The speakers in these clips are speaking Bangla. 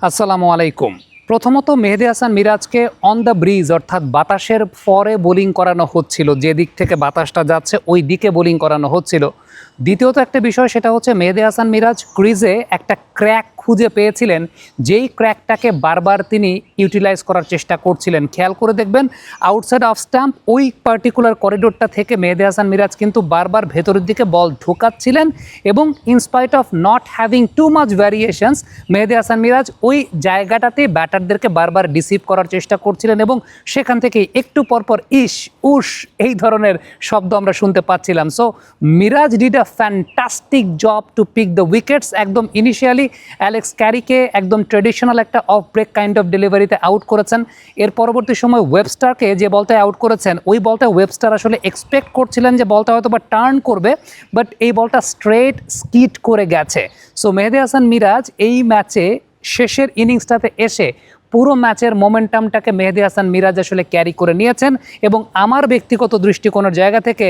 আসসালামু আলাইকুম। প্রথমত মেহেদী হাসান মিরাজকে অন দ্য ব্রিজ অর্থাৎ বাতাসের পরে বোলিং করানো হচ্ছিল, যে দিক থেকে বাতাসটা যাচ্ছে ওই দিকে বোলিং করানো হচ্ছিল। দ্বিতীয়ত একটা বিষয়, সেটা হচ্ছে মেহেদী হাসান মিরাজ ক্রিজে একটা ক্র্যাক খুঁজে পেয়েছিলেন, যেই ক্র্যাকটাকে বারবার তিনি ইউটিলাইজ করার চেষ্টা করছিলেন। খেয়াল করে দেখবেন আউটসাইড অফ স্টাম্প ওই পার্টিকুলার করিডোরটা থেকে মেহেদী হাসান মিরাজ কিন্তু বারবার ভেতরের দিকে বল ঢোকাচ্ছিলেন এবং in spite of not having too much variations Mehedi Hasan Miraz ওই জায়গাটাতে ব্যাটারদেরকে বারবার ডিসিভ করার চেষ্টা করছিলেন এবং সেখান থেকে একটু পরপর ইশ উশ এই ধরনের শব্দ আমরা শুনতে পাচ্ছিলাম। So Miraz did a fantastic job to pick the wickets. একদম ইনিশিয়ালি অ্যালেক্স ক্যারিকে একদম ট্রেডিশনাল একটা অফ ব্রেক কাইন্ড অফ ডেলিভারিতে আউট করেছেন। এর পরবর্তী সময় ওয়েবস্টারকে যে বলটায় আউট করেছেন, ওই বলটা ওয়েবস্টার আসলে এক্সপেক্ট করছিলেন যে বলটা হয়তো বা টার্ন করবে, বাট এই বলটা স্ট্রেট স্কিট করে গেছে। সো মেহেদী হাসান মিরাজ এই ম্যাচে শেষের ইনিংসটাতে এসে পুরো ম্যাচের মোমেন্টামটাকে মেহেদী হাসান মিরাজ আসলে ক্যারি করে নিয়েছেন এবং আমার ব্যক্তিগত দৃষ্টিকোণের জায়গা থেকে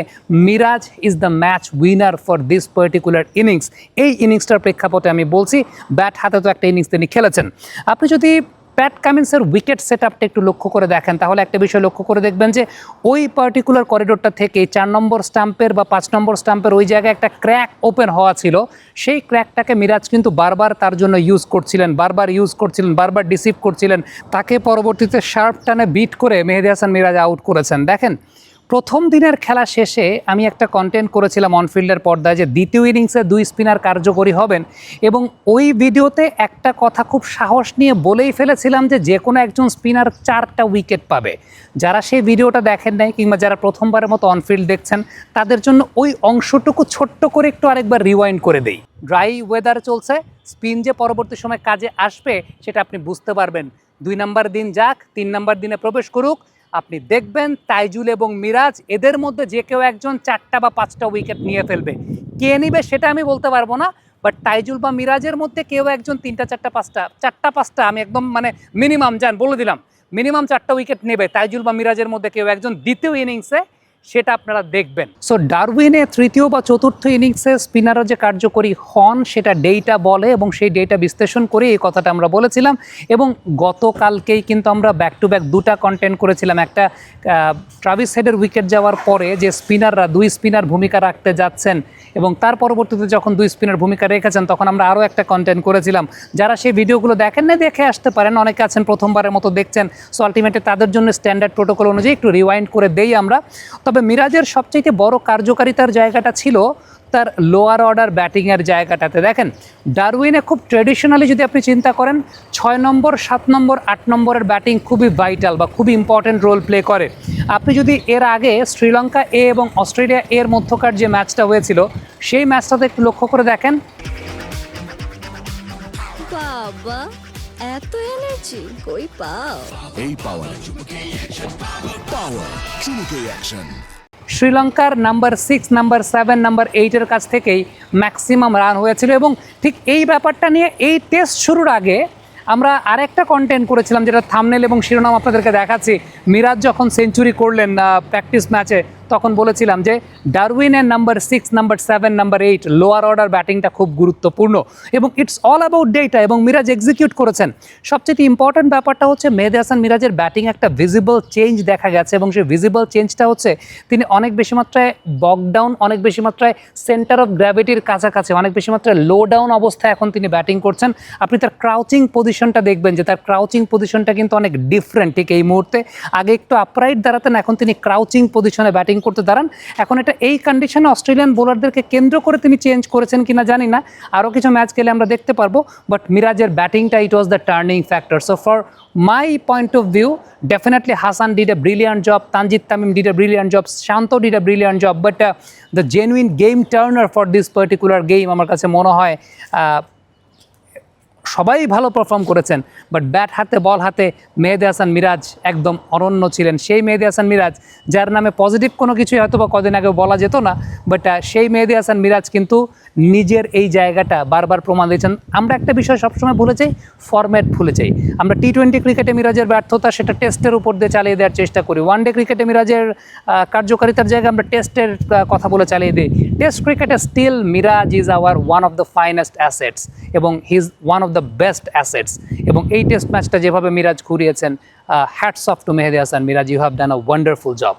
Miraz is the match winner for this particular innings. এই ইনিংসটার প্রেক্ষাপটে আমি বলছি, ব্যাট হাতে তো একটা ইনিংস তিনি খেলেছেন। আপনি যদি প্যাট কামিন্সের উইকেট সেট আপটা একটু লক্ষ্য করে দেখেন, তাহলে একটা বিষয় লক্ষ্য করে দেখবেন যে ওই পার্টিকুলার করিডোরটা থেকে 4 নম্বর স্টাম্পের বা 5 নম্বর স্টাম্পের ওই জায়গায় একটা ক্র্যাক ওপেন হওয়া ছিল। সেই ক্র্যাকটাকে মিরাজ কিন্তু বারবার তার জন্য ইউজ করছিলেন, বারবার ডিসিভ করছিলেন। তাকে পরবর্তীতে শার্প টানে বিট করে মেহেদী হাসান মিরাজ আউট করেছেন। দেখেন, প্রথম দিনের খেলা শেষে আমি একটা কন্টেন্ট করেছিলাম অনফিল্ডের পর্দায় যে দ্বিতীয় ইনিংসে 2 স্পিনার কার্যকরী হবেন, এবং ওই ভিডিওতে একটা কথা খুব সাহস নিয়ে বলেই ফেলেছিলাম যে কোনো একজন স্পিনার 4টা উইকেট পাবে। যারা সেই ভিডিওটা দেখেন নাই কিংবা যারা প্রথমবারের মতো অনফিল্ড দেখছেন, তাদের জন্য ওই অংশটুকু ছোট্ট করে একটু আরেকবার রিওয়াইন্ড করে দেই। ড্রাই ওয়েদার চলছে, স্পিন যে পরবর্তী সময় কাজে আসবে সেটা আপনি বুঝতে পারবেন। 2 নম্বর দিন যাক, 3 নম্বর দিনে প্রবেশ করুক, আপনি দেখবেন তাইজুল এবং মিরাজ এদের মধ্যে যে কেউ একজন 4টা বা 5টা উইকেট নিয়ে ফেলবে। কে নিবে সেটা আমি বলতে পারবো না, বাট তাইজুল বা মিরাজের মধ্যে কেউ একজন 3টা 4টা 5টা আমি একদম মিনিমাম বলে দিলাম, মিনিমাম 4টা উইকেট নেবে তাইজুল বা মিরাজের মধ্যে কেউ একজন দ্বিতীয় ইনিংসে, সেটা আপনারা দেখবেন। সো ডারউইনে তৃতীয় বা চতুর্থ ইনিংসে স্পিনাররা যে কার্যকরী হন সেটা ডেটা বলে, এবং সেই ডেটা বিশ্লেষণ করে এই কথাটা আমরা বলেছিলাম। এবং গতকালকেই কিন্তু আমরা ব্যাক টু ব্যাক 2টা কন্টেন্ট করেছিলাম। একটা ট্রাভিস হেডের উইকেট যাওয়ার পরে যে স্পিনাররা 2 স্পিনার ভূমিকা রাখতে যাচ্ছেন, এবং তার পরবর্তীতে যখন 2 স্পিনার ভূমিকা রেখেছেন তখন আমরা আরও একটা কন্টেন্ট করেছিলাম। যারা সেই ভিডিওগুলো দেখেন না, দেখে আসতে পারেন, অনেকে আছেন প্রথমবারের মতো দেখছেন। সো আলটিমেটলি তাদের জন্য স্ট্যান্ডার্ড প্রোটোকল অনুযায়ী একটু রিওয়াইন্ড করে দেই আমরা। তবে মিরাজের সবচেয়ে বড় কার্যকারিতার জায়গাটা ছিল তার লোয়ার অর্ডার ব্যাটিংয়ের জায়গাটাতে। দেখেন, ডারউইনে খুব ট্রেডিশনালি যদি আপনি চিন্তা করেন, 6 নম্বর 7 নম্বর 8 নম্বরের ব্যাটিং খুবই ভাইটাল বা খুবই ইম্পর্টেন্ট রোল প্লে করে। আপনি যদি এর আগে শ্রীলঙ্কা এ এবং অস্ট্রেলিয়া এর মধ্যকার যে ম্যাচটা হয়েছিল, সেই ম্যাচটাতে একটু লক্ষ্য করে দেখেন। বাবা, এত এনার্জি কই পাও? এই পাওয়ার চুমুকে অ্যাকশন। শ্রীলঙ্কার নাম্বার 6, নাম্বার 7, নাম্বার 8-এর কাছ থেকেই ম্যাক্সিমাম রান হয়েছিল। এবং ঠিক এই ব্যাপারটা নিয়ে এই টেস্ট শুরুর আগে আমরা আরেকটা কন্টেন্ট করেছিলাম, যেটা থাম্বনেল এবং শিরোনাম আপনাদেরকে দেখাচ্ছি। মিরাজ যখন সেঞ্চুরি করলেন প্র্যাকটিস ম্যাচে, তখন বলেছিলাম যে ডারউইনের নাম্বার 6, নাম্বার 7, নাম্বার 8 লোয়ার অর্ডার ব্যাটিংটা খুব গুরুত্বপূর্ণ এবং ইটস অল অ্যাবাউট ডেটা, এবং মিরাজ এক্সিকিউট করেছেন। সবচেয়ে ইম্পর্ট্যান্ট ব্যাপারটা হচ্ছে মেহেদী হাসান মিরাজের ব্যাটিং একটা ভিজিবল চেঞ্জ দেখা গেছে, এবং সেই ভিজিবল চেঞ্জটা হচ্ছে তিনি অনেক বেশি মাত্রায় বক ডাউন, অনেক বেশি মাত্রায় সেন্টার অফ গ্র্যাভিটির কাছাকাছি, অনেক বেশি মাত্রায় লো ডাউন অবস্থায় এখন তিনি ব্যাটিং করছেন। আপনি তার ক্রাউচিং পজিশনটা দেখবেন যে তার ক্রাউচিং পজিশনটা কিন্তু অনেক ডিফারেন্ট। ঠিক এই মুহূর্তে আগে একটু আপরাইট দাঁড়াতেন, এখন তিনি ক্রাউচিং পজিশনে ব্যাটিং করতে দাঁড়ান। এখন এটা এই কন্ডিশনে অস্ট্রেলিয়ান বোলারদেরকে কেন্দ্র করে তিনি চেঞ্জ করেছেন কিনা জানি না, আরও কিছু ম্যাচ গেলে আমরা দেখতে পারবো, বাট মিরাজের ব্যাটিংটা it was the turning factor. So for my point of view, definitely Hassan did a brilliant job, Tanjid Tamim did a brilliant job, Shanto did a brilliant job, but the genuine game turner for this particular game আমার কাছে মনে হয় সবাই ভালো পারফর্ম করেছেন, বাট ব্যাট হাতে বল হাতে মেহেদী হাসান মিরাজ একদম অনন্য ছিলেন। সেই মেহেদী হাসান মিরাজ যার নামে পজিটিভ কোনো কিছুই হয়তো বা কদিন আগে বলা যেত না, বাট সেই মেহেদী হাসান মিরাজ কিন্তু নিজের এই জায়গাটা বারবার প্রমাণ দিয়েছেন। আমরা একটা বিষয় সবসময় ভুলে যাই, ফরম্যাট ভুলে যাই। আমরা টি-20 ক্রিকেটে মিরাজের ব্যর্থতা সেটা টেস্টের উপর দিয়ে চালিয়ে দেওয়ার চেষ্টা করি। ওয়ানডে ক্রিকেটে মিরাজের কার্যকারিতার জায়গায় আমরা টেস্টের কথা বলে চালিয়ে দিই। টেস্ট ক্রিকেটে still Miraz is our one of the finest assets, এবং he is one of the best assets. এবং এই টেস্ট ম্যাচটা যেভাবে মিরাজ ঘুরিয়েছেন, hats off to Mehedi Hasan Miraz, you have done a wonderful job.